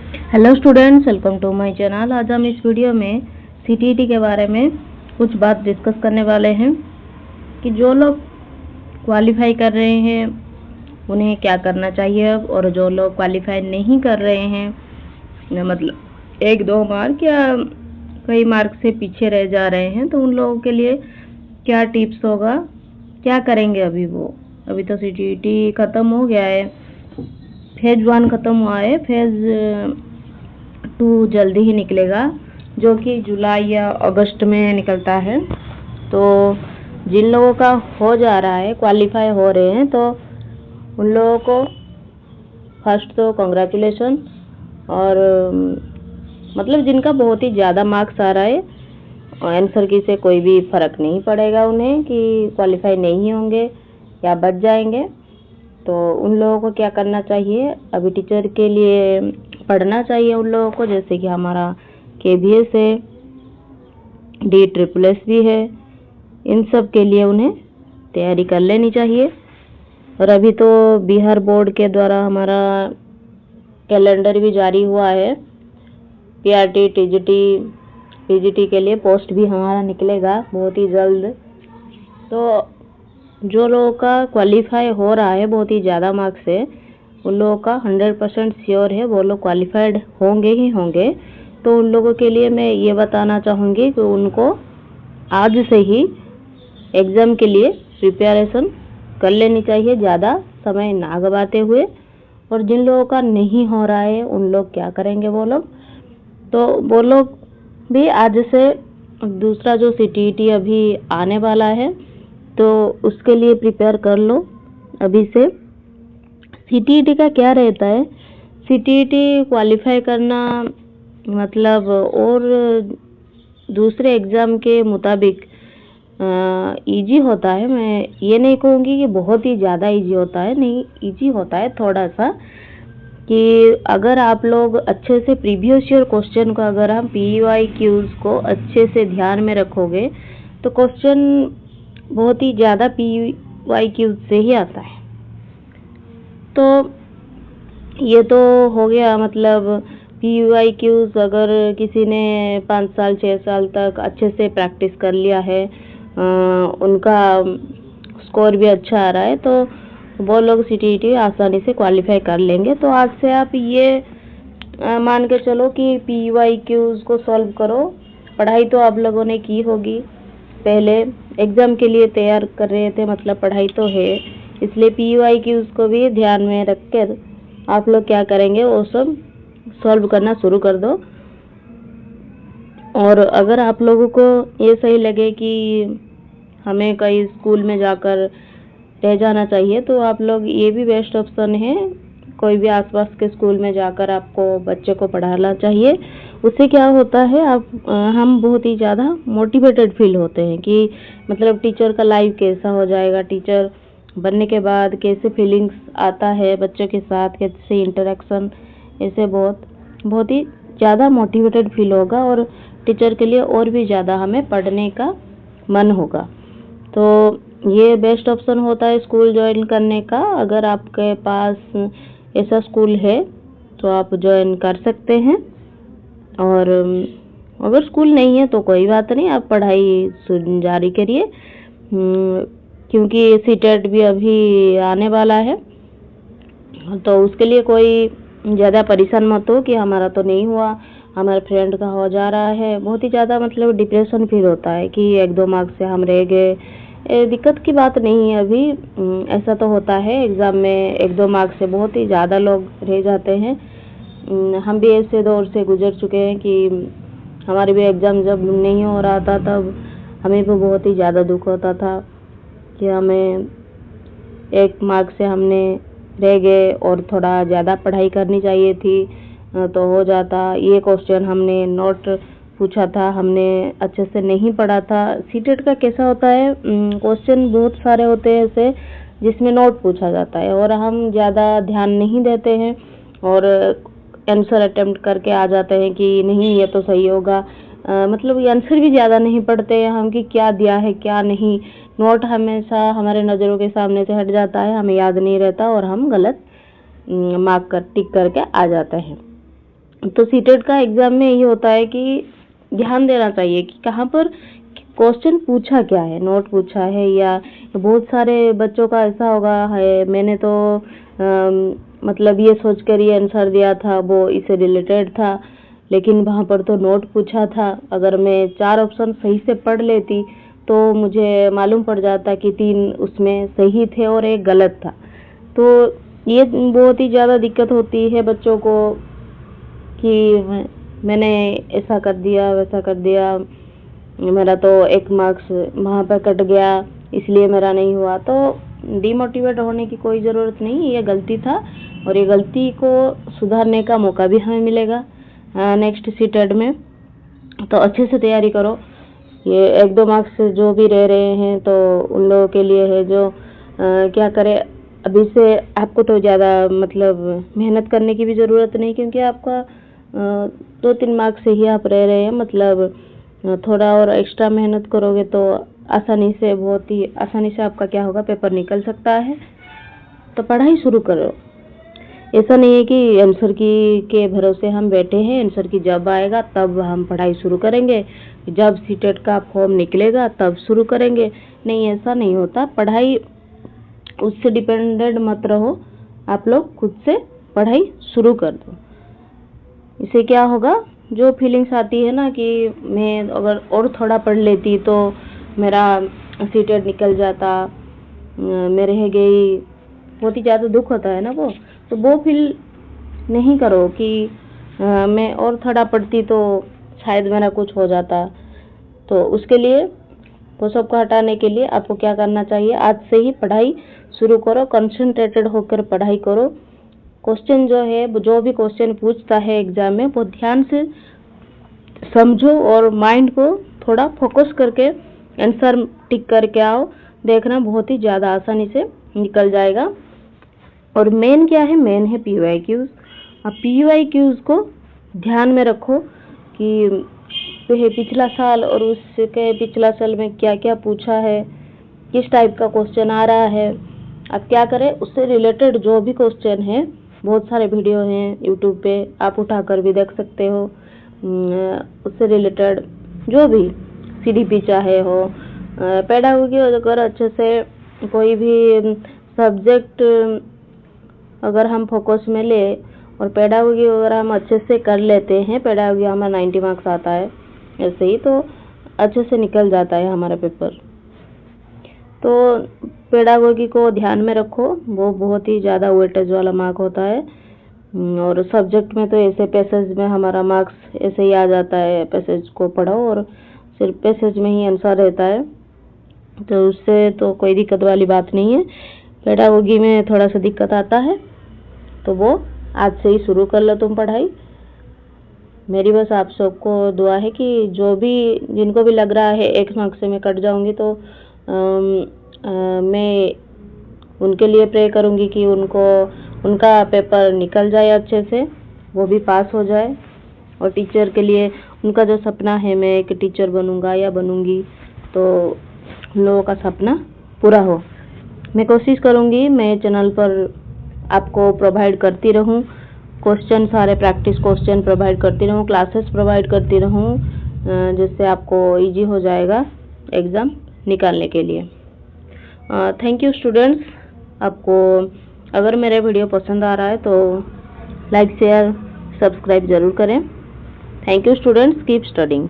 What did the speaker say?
Hello students, welcome to my channel. आज हम इस वीडियो में सीटीईटी के बारे में कुछ बात डिस्कस करने वाले हैं कि जो लोग क्वालिफाई कर रहे हैं उन्हें क्या करना चाहिए, और जो लोग क्वालिफाई नहीं कर रहे हैं मतलब 1-2 मार्क या कई मार्क से पीछे रह जा रहे हैं, तो उन लोगों के लिए क्या टिप्स होगा, क्या करेंगे। अभी तो सीटीईटी ख़त्म हो गया है, फेज़ 1 ख़त्म हुआ है, फेज़ 2 जल्दी ही निकलेगा जो कि जुलाई या अगस्त में निकलता है। तो जिन लोगों का हो जा रहा है, क्वालिफाई हो रहे हैं, तो उन लोगों को फर्स्ट तो कॉन्ग्रेचुलेसन। और मतलब जिनका बहुत ही ज़्यादा मार्क्स आ रहा है, आंसर की से कोई भी फ़र्क नहीं पड़ेगा उन्हें कि क्वालिफाई नहीं होंगे या बच जाएंगे। तो उन लोगों को क्या करना चाहिए, अभी टीचर के लिए पढ़ना चाहिए उन लोगों को, जैसे कि हमारा केबीएस है, DSSS भी है, इन सब के लिए उन्हें तैयारी कर लेनी चाहिए। और अभी तो बिहार बोर्ड के द्वारा हमारा कैलेंडर भी जारी हुआ है, PRT, TGT, PGT के लिए पोस्ट भी हमारा निकलेगा बहुत ही जल्द। तो जो लोगों का क्वालिफाई हो रहा है बहुत ही ज़्यादा मार्क्स से, उन लोगों का 100% श्योर है वो लोग क्वालिफाइड होंगे ही होंगे। तो उन लोगों के लिए मैं ये बताना चाहूँगी कि उनको आज से ही एग्ज़ाम के लिए प्रिपरेशन कर लेनी चाहिए, ज़्यादा समय ना गवाते हुए। और जिन लोगों का नहीं हो रहा है उन लोग क्या करेंगे, वो लोग भी आज से दूसरा जो सीटीईटी अभी आने वाला है तो उसके लिए प्रिपेयर कर लो अभी से। सीटीईटी का क्या रहता है, सीटीईटी क्वालिफाई करना मतलब और दूसरे एग्ज़ाम के मुताबिक इजी होता है। मैं ये नहीं कहूँगी कि बहुत ही ज़्यादा इजी होता है, नहीं, इजी होता है थोड़ा सा। कि अगर आप लोग अच्छे से प्रीवियस ईयर क्वेश्चन को, अगर हम PYQs को अच्छे से ध्यान में रखोगे तो क्वेश्चन बहुत ही ज़्यादा PYQs से ही आता है। तो ये तो हो गया, मतलब PYQs अगर किसी ने 5 साल 6 साल तक अच्छे से प्रैक्टिस कर लिया है, उनका स्कोर भी अच्छा आ रहा है, तो वो लोग सीटीईटी आसानी से क्वालिफाई कर लेंगे। तो आज से आप ये मान के चलो कि PYQs को सॉल्व करो। पढ़ाई तो आप लोगों ने की होगी, पहले एग्ज़ाम के लिए तैयार कर रहे थे, मतलब पढ़ाई तो है, इसलिए PYQs को भी ध्यान में रख कर आप लोग क्या करेंगे, वो सब सॉल्व करना शुरू कर दो। और अगर आप लोगों को ये सही लगे कि हमें कहीं स्कूल में जाकर रह जाना चाहिए, तो आप लोग, ये भी बेस्ट ऑप्शन है, कोई भी आसपास के स्कूल में जाकर आपको बच्चे को पढ़ाना चाहिए। उससे क्या होता है, हम बहुत ही ज़्यादा मोटिवेटेड फील होते हैं कि मतलब टीचर का लाइफ कैसा हो जाएगा, टीचर बनने के बाद कैसे फीलिंग्स आता है बच्चों के साथ, कैसे इंटरेक्शन, ऐसे बहुत ही ज़्यादा मोटिवेटेड फील होगा और टीचर के लिए और भी ज़्यादा हमें पढ़ने का मन होगा। तो ये बेस्ट ऑप्शन होता है स्कूल ज्वाइन करने का। अगर आपके पास ऐसा स्कूल है तो आप ज्वाइन कर सकते हैं, और अगर स्कूल नहीं है तो कोई बात नहीं, आप पढ़ाई जारी करिए, क्योंकि सीटेट भी अभी आने वाला है। तो उसके लिए कोई ज़्यादा परेशान मत हो कि हमारा तो नहीं हुआ, हमारे फ्रेंड का हो जा रहा है। बहुत ही ज़्यादा मतलब डिप्रेशन फील होता है कि 1-2 मार्क्स से हम रह गए। दिक्कत की बात नहीं है अभी, ऐसा तो होता है एग्ज़ाम में 1-2 मार्क्स से बहुत ही ज़्यादा लोग रह जाते हैं। हम भी ऐसे दौर से गुजर चुके हैं कि हमारे भी एग्ज़ाम जब नहीं हो रहा था तब हमें भी बहुत ही ज़्यादा दुख होता था कि हमें 1 मार्क्स से हमने रह गए और थोड़ा ज़्यादा पढ़ाई करनी चाहिए थी तो हो जाता। ये क्वेश्चन हमने नोट पूछा था, हमने अच्छे से नहीं पढ़ा था। सीटेट का कैसा होता है, क्वेश्चन बहुत सारे होते हैं ऐसे जिसमें नोट पूछा जाता है और हम ज़्यादा ध्यान नहीं देते हैं और आंसर अटेम्प्ट करके आ जाते हैं कि नहीं ये तो सही होगा। मतलब आंसर भी ज़्यादा नहीं पढ़ते हैं हम कि क्या दिया है क्या नहीं। नोट हमेशा हमारे नज़रों के सामने से हट जाता है, हमें याद नहीं रहता और हम गलत मार्क कर टिक करके आ जाते हैं। तो सीटेट का एग्ज़ाम में ये होता है कि ध्यान देना चाहिए कि कहाँ पर क्वेश्चन पूछा क्या है, नोट पूछा है या बहुत सारे बच्चों का ऐसा होगा है मैंने तो मतलब ये सोच कर ये आंसर दिया था, वो इससे रिलेटेड था, लेकिन वहाँ पर तो नोट पूछा था। अगर मैं 4 ऑप्शन सही से पढ़ लेती तो मुझे मालूम पड़ जाता कि 3 उसमें सही थे और 1 गलत था। तो ये बहुत ही ज़्यादा दिक्कत होती है बच्चों को कि मैंने ऐसा कर दिया, वैसा कर दिया, मेरा तो 1 मार्क्स वहाँ पर कट गया, इसलिए मेरा नहीं हुआ। तो डिमोटिवेट होने की कोई ज़रूरत नहीं, ये गलती था और ये गलती को सुधारने का मौका भी हमें मिलेगा नेक्स्ट सीटेट में। तो अच्छे से तैयारी करो। ये 1-2 मार्क्स जो भी रह रहे हैं तो उन लोगों के लिए है जो क्या करें, अभी से आपको तो ज़्यादा मतलब मेहनत करने की भी ज़रूरत नहीं, क्योंकि आपका 2-3 मार्क्स से ही आप रह रहे हैं। मतलब थोड़ा और एक्स्ट्रा मेहनत करोगे तो आसानी से, बहुत ही आसानी से आपका क्या होगा, पेपर निकल सकता है। तो पढ़ाई शुरू करो। ऐसा नहीं है कि आंसर की के भरोसे हम बैठे हैं, आंसर की जब आएगा तब हम पढ़ाई शुरू करेंगे, जब सीटेट का फॉर्म निकलेगा तब शुरू करेंगे। नहीं, ऐसा नहीं होता। पढ़ाई उससे डिपेंडेंट मत रहो, आप लोग खुद से पढ़ाई शुरू कर दो। इससे क्या होगा, जो फीलिंग्स आती है ना कि मैं अगर और थोड़ा पढ़ लेती तो मेरा सीटेट निकल जाता, मैं रह गई, बहुत ही ज़्यादा दुख होता है ना तो वो फील नहीं करो कि मैं और थोड़ा पढ़ती तो शायद मेरा कुछ हो जाता। तो उसके लिए, वो सब को हटाने के लिए आपको क्या करना चाहिए, आज से ही पढ़ाई शुरू करो, कंसंट्रेटेड होकर पढ़ाई करो। क्वेश्चन जो है, जो भी क्वेश्चन पूछता है एग्जाम में, वो ध्यान से समझो और माइंड को थोड़ा फोकस करके आंसर टिक करके आओ। देखना बहुत ही ज़्यादा आसानी से निकल जाएगा। और मेन क्या है, मेन है PYQs। अब PYQs को ध्यान में रखो कि पिछला साल और उसके पिछला साल में क्या क्या पूछा है, किस टाइप का क्वेश्चन आ रहा है। अब क्या करें, उससे रिलेटेड जो भी क्वेश्चन है, बहुत सारे वीडियो हैं यूट्यूब पे, आप उठाकर भी देख सकते हो। उससे रिलेटेड जो भी CDP चाहे हो, पेडागोगी अगर अच्छे से कोई भी सब्जेक्ट अगर हम फोकस में ले और पेडागोगी अगर हम अच्छे से कर लेते हैं, पेडागोगी हमारा 90 मार्क्स आता है ऐसे ही, तो अच्छे से निकल जाता है हमारा पेपर। तो पेडागोगी को ध्यान में रखो, वो बहुत ही ज़्यादा वेटेज वाला मार्क होता है। और सब्जेक्ट में तो ऐसे पैसेज में हमारा मार्क्स ऐसे ही आ जाता है, पैसेज को पढ़ो और सिर्फ पैसेज में ही आंसर रहता है, तो उससे तो कोई दिक्कत वाली बात नहीं है। पेडागोगी में थोड़ा सा दिक्कत आता है, तो वो आज से ही शुरू कर लो तुम पढ़ाई। मेरी बस आप सबको दुआ है कि जो भी, जिनको भी लग रहा है 1 मार्क्स से मैं कट जाऊंगी, तो मैं उनके लिए प्रे करूंगी कि उनका पेपर निकल जाए अच्छे से, वो भी पास हो जाए। और टीचर के लिए उनका जो सपना है, मैं एक टीचर बनूंगा या बनूंगी, तो उन लोगों का सपना पूरा हो। मैं कोशिश करूंगी मैं चैनल पर आपको प्रोवाइड करती रहूं, क्वेश्चन सारे प्रैक्टिस क्वेश्चन प्रोवाइड करती रहूं, क्लासेस प्रोवाइड करती रहूं, जिससे आपको इजी हो जाएगा एग्ज़ाम निकालने के लिए। Thank you students. आपको अगर मेरा वीडियो पसंद आ रहा है तो लाइक शेयर सब्सक्राइब ज़रूर करें। Thank you students, keep studying.